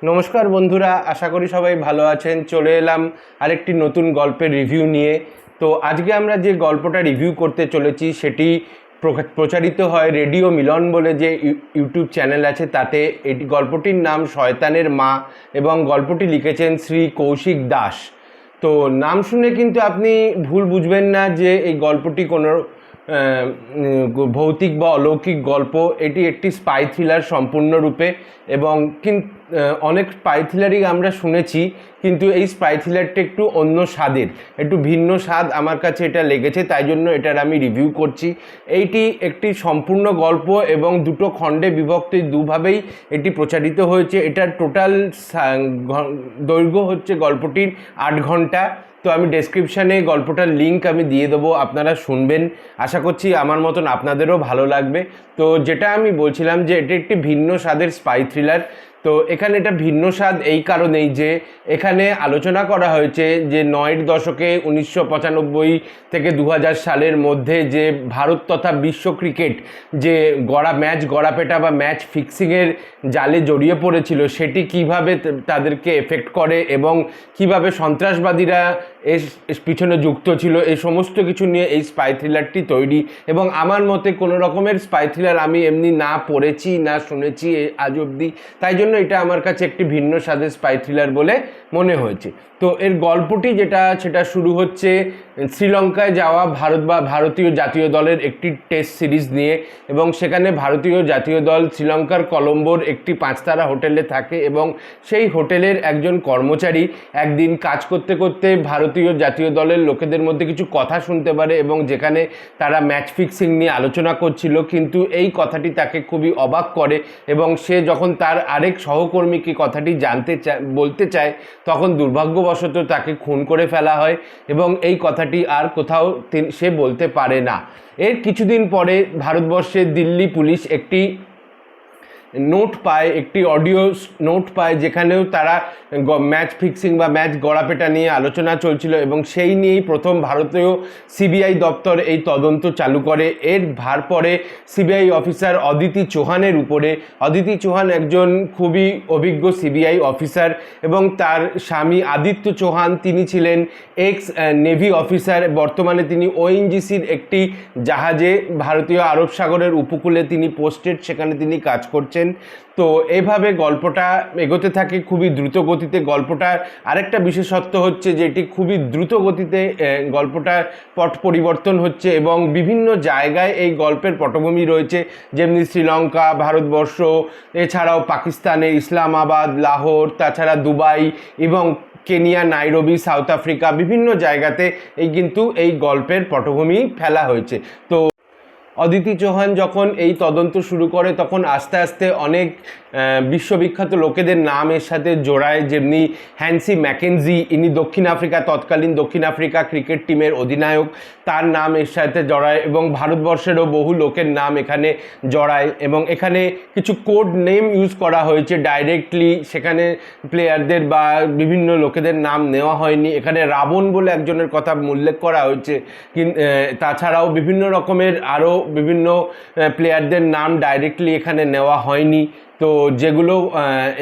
নমস্কার বন্ধুরা, আশা করি সবাই ভালো আছেন। চলে এলাম আরেকটি নতুন গল্পের রিভিউ নিয়ে। তো আজকে আমরা যে গল্পটা রিভিউ করতে চলেছি সেটি প্রচারিত হয় রেডিও মিলন বলে যে ইউটিউব চ্যানেল আছে, তাতে এটি গল্পটির নাম শয়তানের মা এবং গল্পটি লিখেছেন শ্রী কৌশিক দাস। তো নাম শুনে কিন্তু আপনি ভুল বুঝবেন না যে এই গল্পটি কোনো ভৌতিক বা অলৌকিক গল্প। এটি একটি স্পাই থ্রিলার সম্পূর্ণরূপে, এবং অনেক স্পাই থ্রিলারই আমরা শুনেছি, কিন্তু এই স্পাই থ্রিলারটা একটু অন্য স্বাদের, একটু ভিন্ন স্বাদ আমার কাছে এটা লেগেছে, তাই জন্য এটার আমি রিভিউ করছি। এইটি একটি সম্পূর্ণ গল্প এবং দুটো খণ্ডে বিভক্ত, দুভাবেই এটি প্রচারিত হয়েছে। এটার টোটাল দৈর্ঘ্য হচ্ছে গল্পটির 8 ঘন্টা। তো আমি ডেসক্রিপশানে গল্পটার লিঙ্ক আমি দিয়ে দেবো, আপনারা শুনবেন। আশা করছি আমার মতন আপনাদেরও ভালো লাগবে। তো যেটা আমি বলছিলাম যে এটি একটি ভিন্ন স্বাদের স্পাই থ্রিলার। তো এখানে এটা ভিন্ন স্বাদ এই কারণেই যে এখানে আলোচনা করা হয়েছে যে 9-এর দশকে 1995 থেকে 2000 সালের মধ্যে যে ভারত তথা বিশ্ব ক্রিকেট যে ম্যাচ গড়াপেটা বা ম্যাচ ফিক্সিংয়ের জালে জড়িয়ে পড়েছিল, সেটি কিভাবে তাদেরকে এফেক্ট করে এবং কিভাবে সন্ত্রাসবাদীরা এর পিছনে যুক্ত ছিল, এই সমস্ত কিছু নিয়ে এই স্পাই থ্রিলারটি তৈরি। এবং আমার মতে কোনো রকমের স্পাই থ্রিলার আমি এমনি না পড়েছি না শুনেছি আজ অবধি, তাই জন্য এটা আমার কাছে একটি ভিন্ন স্বাদের স্পাই থ্রিলার বলে মনে হয়েছে। তো এর গল্পটি সেটা শুরু হচ্ছে শ্রীলঙ্কায় যাওয়া ভারতীয় জাতীয় দলের একটি টেস্ট সিরিজ নিয়ে, এবং সেখানে ভারতীয় জাতীয় দল শ্রীলঙ্কার কলম্বোর একটি 5 তারা হোটেলে থাকে, এবং সেই হোটেলের একজন কর্মচারী একদিন কাজ করতে করতে ভারতীয় জাতীয় দলের লোকেদের মধ্যে কিছু কথা শুনতে পারে, এবং যেখানে তারা ম্যাচ ফিক্সিং নিয়ে আলোচনা করছিল। কিন্তু এই কথাটি তাকে খুবই অবাক করে, এবং সে যখন তার আরেক সহকর্মীকে কথাটি বলতে চায়, তখন দুর্ভাগ্যবশত তাকে খুন করে ফেলা হয়, এবং এই কথাটি আর কোথাও সে বলতে পারে না। এর কিছুদিন পরে ভারতবর্ষের দিল্লি পুলিশ একটি নোট পায়, একটি অডিও নোট পায়, যেখানেও তারা ম্যাচ ফিক্সিং বা ম্যাচ গড়াপেটা নিয়ে আলোচনা চলছিল, এবং সেই নিয়েই প্রথম ভারতীয় সিবিআই দপ্তর এই তদন্ত চালু করে। এর ভার পরে সিবিআই অফিসার অদিতি চৌহানের উপরে। অদিতি চৌহান একজন খুবই অভিজ্ঞ সিবিআই অফিসার, এবং তার স্বামী আদিত্য চৌহান তিনি ছিলেন এক্স নেভি অফিসার। বর্তমানে তিনি ওএনজিসির একটি জাহাজে ভারতীয় আরব সাগরের উপকূলে তিনি পোস্টেড, সেখানে তিনি কাজ করছেন। তো এইভাবে গল্পটা এগোতে থাকে খুবই দ্রুত গতিতে। গল্পটার আরেকটা বিশেষত্ব হচ্ছে যে এটি খুবই দ্রুত গতিতে গল্পটার পট পরিবর্তন হচ্ছে, এবং বিভিন্ন জায়গায় এই গল্পের পটভূমি রয়েছে, যেমনি শ্রীলঙ্কা, ভারতবর্ষ, এছাড়াও পাকিস্তানের ইসলামাবাদ, লাহোর, তাছাড়া দুবাই এবং কেনিয়া, নাইরোবি, সাউথ আফ্রিকা, বিভিন্ন জায়গাতে এই গল্পের পটভূমি ফেলা হয়েছে। তো অদিতি চৌহান যখন এই তদন্ত শুরু করে, তখন আস্তে আস্তে অনেক বিশ্ববিখ্যাত লোকেদের নাম এর সাথে জোড়ায়, যেমনি হ্যান্সি ম্যাকেনজি, ইনি তৎকালীন দক্ষিণ আফ্রিকা ক্রিকেট টিমের অধিনায়ক, তার নাম এর সাথে জড়ায়, এবং ভারতবর্ষেরও বহু লোকের নাম এখানে জড়ায়। এবং এখানে কিছু কোড নেম ইউজ করা হয়েছে ডাইরেক্টলি, সেখানে প্লেয়ারদের বা বিভিন্ন লোকেদের নাম নেওয়া হয়নি। এখানে রাবণ বলে একজনের কথা উল্লেখ করা হয়েছে, তাছাড়াও বিভিন্ন রকমের আরও বিভিন্ন প্লেয়ারদের নাম ডাইরেক্টলি এখানে নেওয়া হয়নি। তো যেগুলো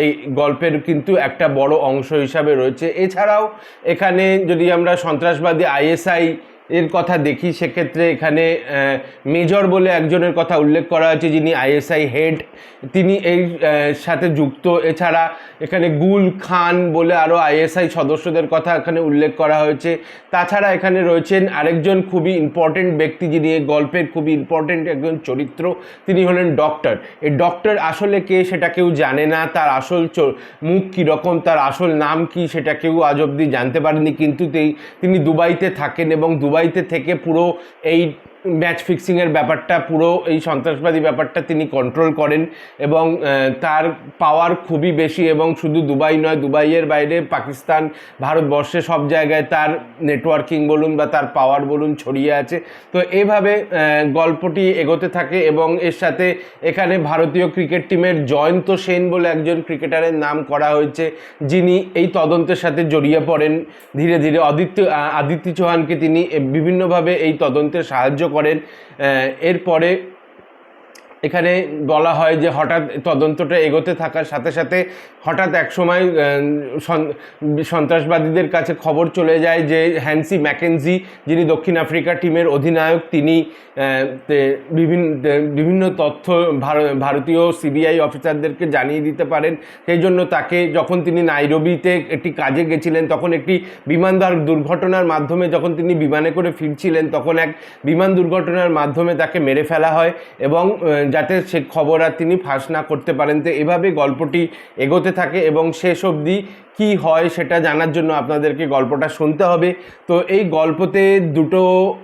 এই গল্পের কিন্তু একটা বড় অংশ হিসাবে রয়েছে। এছাড়াও এখানে যদি আমরা সন্ত্রাসবাদী আইএসআই এর কথা দেখি, সেক্ষেত্রে এখানে মেজর বলে একজনের কথা উল্লেখ করা হয়েছে, যিনি আইএসআই হেড, তিনি এই সাথে যুক্ত। এছাড়া এখানে গুল খান বলে আরও আইএসআই সদস্যদের কথা এখানে উল্লেখ করা হয়েছে। তাছাড়া এখানে রয়েছেন আরেকজন খুবই ইম্পর্টেন্ট ব্যক্তি, যিনি এই গল্পের খুবই ইম্পর্টেন্ট একজন চরিত্র, তিনি হলেন ডক্টর। এই ডক্টর আসলে কে সেটা কেউ জানে না, তার আসল মুখ কীরকম, তার আসল নাম কি সেটা কেউ আজ অবধি জানতে পারেনি। কিন্তু তিনি দুবাইতে থাকেন, এবং দুবাইতে থেকে পুরো এই ম্যাচ ফিক্সিংয়ের ব্যাপারটা, পুরো এই সন্ত্রাসবাদী ব্যাপারটা তিনি কন্ট্রোল করেন, এবং তার পাওয়ার খুবই বেশি। এবং শুধু দুবাই নয়, দুবাইয়ের বাইরে পাকিস্তান, ভারতবর্ষে সব জায়গায় তার নেটওয়ার্কিং বলুন বা তার পাওয়ার বলুন ছড়িয়ে আছে। তো এইভাবে গল্পটি এগোতে থাকে, এবং এর সাথে এখানে ভারতীয় ক্রিকেট টিমের জয়ন্ত সেন বলে একজন ক্রিকেটারের নাম করা হয়েছে, যিনি এই তদন্তের সাথে জড়িয়ে পড়েন ধীরে ধীরে। আদিত্য চৌহানকে তিনি বিভিন্নভাবে এই তদন্তে সাহায্য করেন। এরপরে এখানে বলা হয় যে হঠাৎ তদন্তটা এগোতে থাকার সাথে সাথে হঠাৎ একসময় সন্ত্রাসবাদীদের কাছে খবর চলে যায় যে হ্যান্সি ম্যাকেনজি, যিনি দক্ষিণ আফ্রিকা টিমের অধিনায়ক, তিনি বিভিন্ন তথ্য ভারতীয় সিবিআই অফিসারদেরকে জানিয়ে দিতে পারেন। সেই জন্য তাকে, যখন তিনি নাইরোবিতে একটি কাজে গেছিলেন, তখন একটি বিমান দুর্ঘটনার মাধ্যমে, যখন তিনি বিমানে করে ফিরছিলেন, তখন এক বিমান দুর্ঘটনার মাধ্যমে তাকে মেরে ফেলা হয়, এবং যাতে সে খবর আর তিনি ফাঁস না করতে পারেন। তো এভাবে গল্পটি এগোতে থাকে এবং শেষ অবধি কী হয় সেটা জানার জন্য আপনাদেরকে গল্পটা শুনতে হবে। তো এই গল্পতে দুটো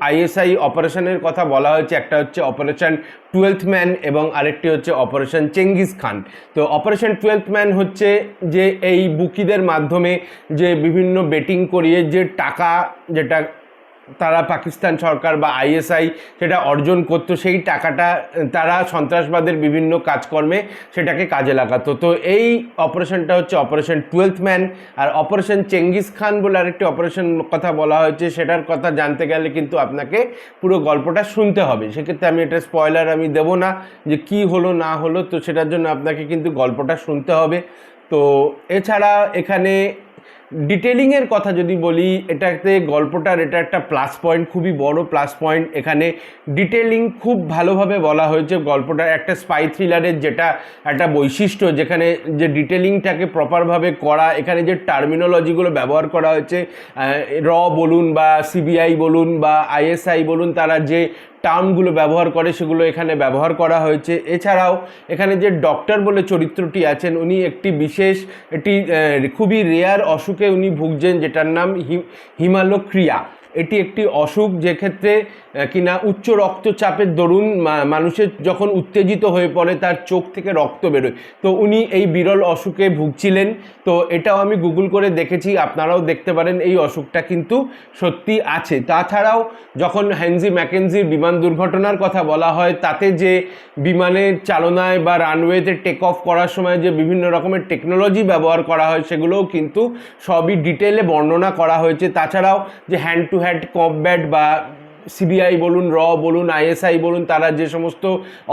আইএসআই অপারেশনের কথা বলা হয়েছে, একটা হচ্ছে অপারেশন 12th ম্যান এবং আরেকটি হচ্ছে অপারেশন চেঙ্গিস খান। তো অপারেশন 12th ম্যান হচ্ছে যে এই বুকিদের মাধ্যমে যে বিভিন্ন বেটিং করিয়ে যে টাকা, যেটা তারা পাকিস্তান সরকার বা আইএসআই সেটা অর্জন করতো, সেই টাকাটা তারা সন্ত্রাসবাদের বিভিন্ন কাজকর্মে সেটাকে কাজে লাগাতো। তো এই অপারেশনটা হচ্ছে অপারেশন 12th ম্যান। আর অপারেশন চেঙ্গিস খান বলে আরেকটি অপারেশন কথা বলা হয়েছে, সেটার কথা জানতে গেলে কিন্তু আপনাকে পুরো গল্পটা শুনতে হবে। সেক্ষেত্রে আমি এটা স্পয়লার আমি দেবো না যে কি হলো না হলো, তো সেটার জন্য আপনাকে কিন্তু গল্পটা শুনতে হবে। তো এছাড়া এখানে ডিটেলিংয়ের কথা যদি বলি, এটাতে গল্পটার এটা একটা প্লাস পয়েন্ট, খুবই বড় প্লাস পয়েন্ট। এখানে ডিটেলিং খুব ভালোভাবে বলা হয়েছে। গল্পটার একটা স্পাই থ্রিলারের যেটা একটা বৈশিষ্ট্য, যেখানে যে ডিটেলিংটাকে প্রপারভাবে করা, এখানে যে টার্মিনোলজিগুলো ব্যবহার করা হয়েছে, র বলুন বা সিবিআই বলুন বা আইএসআই বলুন, তারা যে টার্মগুলো ব্যবহার করে সেগুলো এখানে ব্যবহার করা হয়েছে। এছাড়াও এখানে যে ডক্টর বলে চরিত্রটি আছেন, উনি একটি বিশেষ, একটি খুবই রেয়ার অসুখে উনি ভুগছেন, যেটার নাম হিমালোক্রিয়া। এটি একটি অসুখ যেক্ষেত্রে কিনা উচ্চ রক্তচাপের দরুন মানুষের যখন উত্তেজিত হয়ে পড়ে তার চোখ থেকে রক্ত বেরোয়। তো উনি এই বিরল অসুখে ভুগছিলেন। তো এটাও আমি গুগল করে দেখেছি, আপনারাও দেখতে পারেন, এই অসুখটা কিন্তু সত্যি আছে। তাছাড়াও যখন হ্যান্সি ম্যাকেনজির বিমান দুর্ঘটনার কথা বলা হয়, তাতে যে বিমানের চালনায় বা রানওয়েতে টেক অফ করার সময় যে বিভিন্ন রকমের টেকনোলজি ব্যবহার করা হয়, সেগুলোও কিন্তু সবই ডিটেলে বর্ণনা করা হয়েছে। তাছাড়াও যে হ্যান্ড টু হ্যান্ড কমব্যাট বা সিবিআই বলুন, র বলুন, আইএসআই বলুন, তারা যে সমস্ত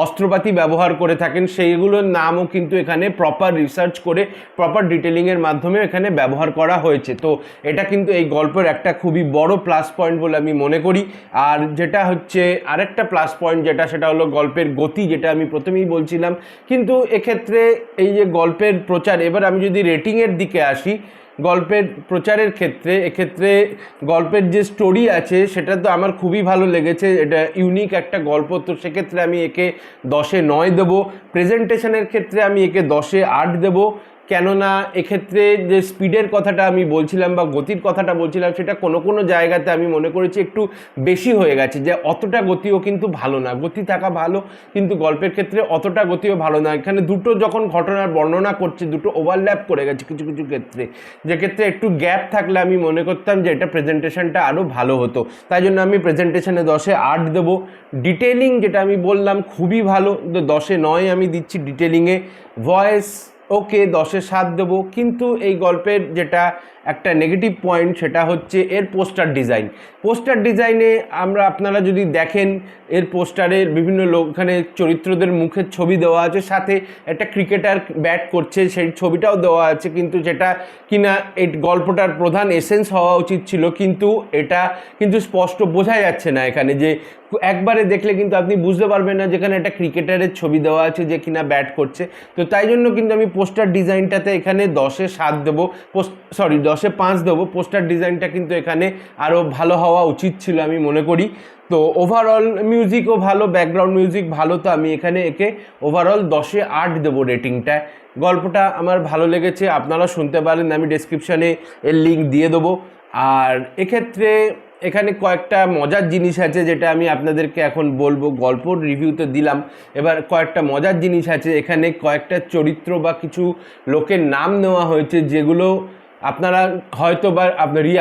অস্ত্রপাতি ব্যবহার করে থাকেন, সেইগুলোর নামও কিন্তু এখানে প্রপার রিসার্চ করে প্রপার ডিটেলিংয়ের মাধ্যমে এখানে ব্যবহার করা হয়েছে। তো এটা কিন্তু এই গল্পের একটা খুবই বড় প্লাস পয়েন্ট বলে আমি মনে করি। আর যেটা হচ্ছে আরেকটা প্লাস পয়েন্ট, সেটা হলো গল্পের গতি, যেটা আমি প্রথমেই বলছিলাম। কিন্তু এক্ষেত্রে এই যে গল্পের প্রচার, এবার আমি যদি রেটিংয়ের দিকে আসি, গল্পের প্রচারের ক্ষেত্রে এক্ষেত্রে গল্পের যে স্টোরি আছে সেটা তো আমার খুবই ভালো লেগেছে, এটা ইউনিক একটা গল্প। তো সেক্ষেত্রে আমি একে 10-এ 9 দেবো। প্রেজেন্টেশনের ক্ষেত্রে আমি একে 10-এ 8 দেবো। কেননা এক্ষেত্রে যে স্পিডের কথাটা আমি বলছিলাম বা গতির কথাটা বলছিলাম, সেটা কোনো কোনো জায়গাতে আমি মনে করেছি একটু বেশি হয়ে গেছে, যে অতটা গতিও কিন্তু ভালো না। গতি থাকা ভালো, কিন্তু গল্পের ক্ষেত্রে অতটা গতিও ভালো না। এখানে দুটো যখন ঘটনার বর্ণনা করছে, দুটো ওভারল্যাপ করে গেছে কিছু কিছু ক্ষেত্রে, যে ক্ষেত্রে একটু গ্যাপ থাকলে আমি মনে করতাম যে এটা প্রেজেন্টেশনটা আরও ভালো হতো। তাই জন্য আমি প্রেজেন্টেশনে 10-এ 8 দেবো। ডিটেলিং যেটা আমি বললাম খুবই ভালো, 10-এ 9 আমি দিচ্ছি ডিটেলিংয়ে। ভয়েস ওকে, 10-এ 7 দেবো। কিন্তু এই গল্পের যেটা একটা নেগেটিভ পয়েন্ট, সেটা হচ্ছে এর পোস্টার ডিজাইন। পোস্টার ডিজাইনে আপনারা যদি দেখেন, এর পোস্টারের বিভিন্ন এখানে চরিত্রদের মুখের ছবি দেওয়া আছে, সাথে একটা ক্রিকেটার ব্যাট করছে সেই ছবিটাও দেওয়া আছে, কিন্তু যেটা কিনা এই গল্পটার প্রধান এসেন্স হওয়া উচিত ছিল, কিন্তু এটা কিন্তু স্পষ্ট বোঝা যাচ্ছে না এখানে। যে একবারে দেখলে কিন্তু আপনি বুঝতে পারবেন না যেখানে একটা ক্রিকেটারের ছবি দেওয়া আছে যে কিনা ব্যাট করছে। তো তাই জন্য কিন্তু আমি পোস্টার ডিজাইনটাতে এখানে 10-এ 7 দেবো, 10-এ 5 দেবো। পোস্টার ডিজাইনটা কিন্তু এখানে আরও ভালো হওয়া উচিত ছিল আমি মনে করি। তো ওভারঅল মিউজিকও ভালো, ব্যাকগ্রাউন্ড মিউজিক ভালো। তো আমি এখানে একে ওভারঅল 10-এ 8 দেবো রেটিংটা। গল্পটা আমার ভালো লেগেছে, আপনারা শুনতে পারেন, আমি ডেসক্রিপশানে এর লিঙ্ক দিয়ে দেবো। আর এক্ষেত্রে এখানে কয়েকটা মজার জিনিস আছে, যেটা আমি আপনাদেরকে এখন বলবো। গল্পর রিভিউতে দিলাম, এবার কয়েকটা মজার জিনিস আছে। এখানে কয়েকটা চরিত্র বা কিছু লোকের নাম নেওয়া হয়েছে, যেগুলো আপনারা হয়তো বা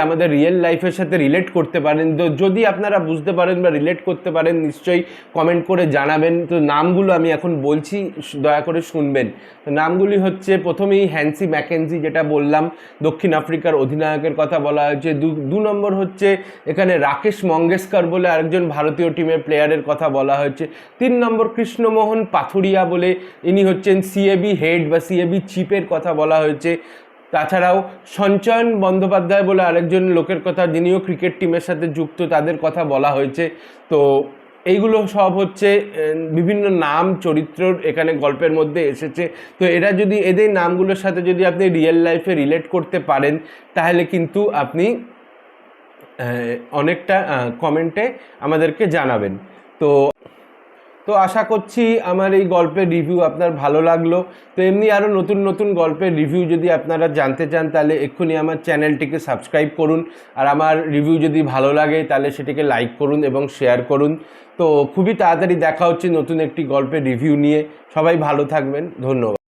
আমাদের রিয়েল লাইফের সাথে রিলেট করতে পারেন। তো যদি আপনারা বুঝতে পারেন বা রিলেট করতে পারেন নিশ্চয়ই কমেন্ট করে জানাবেন। তো নামগুলো আমি এখন বলছি, দয়া করে শুনবেন। তো নামগুলি হচ্ছে, প্রথমেই হ্যান্সি ম্যাকেনজি, যেটা বললাম দক্ষিণ আফ্রিকার অধিনায়কের কথা বলা হয়েছে। দু নম্বর হচ্ছে এখানে রাকেশ মঙ্গেশকর বলে আরেকজন ভারতীয় টিমের প্লেয়ারের কথা বলা হয়েছে। 3 নম্বর কৃষ্ণমোহন পাথুরিয়া বলে, ইনি হচ্ছেন সিএবি হেড বা সিএবি চিফের কথা বলা হয়েছে। তাছাড়াও সঞ্চয়ন বন্দ্যোপাধ্যায় বলে আরেকজন লোকের কথা, যিনিও ক্রিকেট টিমের সাথে যুক্ত, তাদের কথা বলা হয়েছে। তো এইগুলো সব হচ্ছে বিভিন্ন নাম চরিত্রর এখানে গল্পের মধ্যে এসেছে। তো এদের নামগুলোর সাথে যদি আপনি রিয়েল লাইফে রিলেট করতে পারেন, তাহলে কিন্তু আপনি অনেকটা কমেন্টে আমাদেরকে জানাবেন। তো আশা করছি আমার এই গল্পের রিভিউ আপনার ভালো লাগলো। তো এমনি আরও নতুন নতুন গল্পের রিভিউ যদি আপনারা জানতে চান, তাহলে এক্ষুনি আমার চ্যানেলটিকে সাবস্ক্রাইব করুন। আর আমার রিভিউ যদি ভালো লাগে তাহলে সেটিকে লাইক করুন এবং শেয়ার করুন। তো খুবই তাড়াতাড়ি দেখা হচ্ছে নতুন একটি গল্পের রিভিউ নিয়ে। সবাই ভালো থাকবেন, ধন্যবাদ।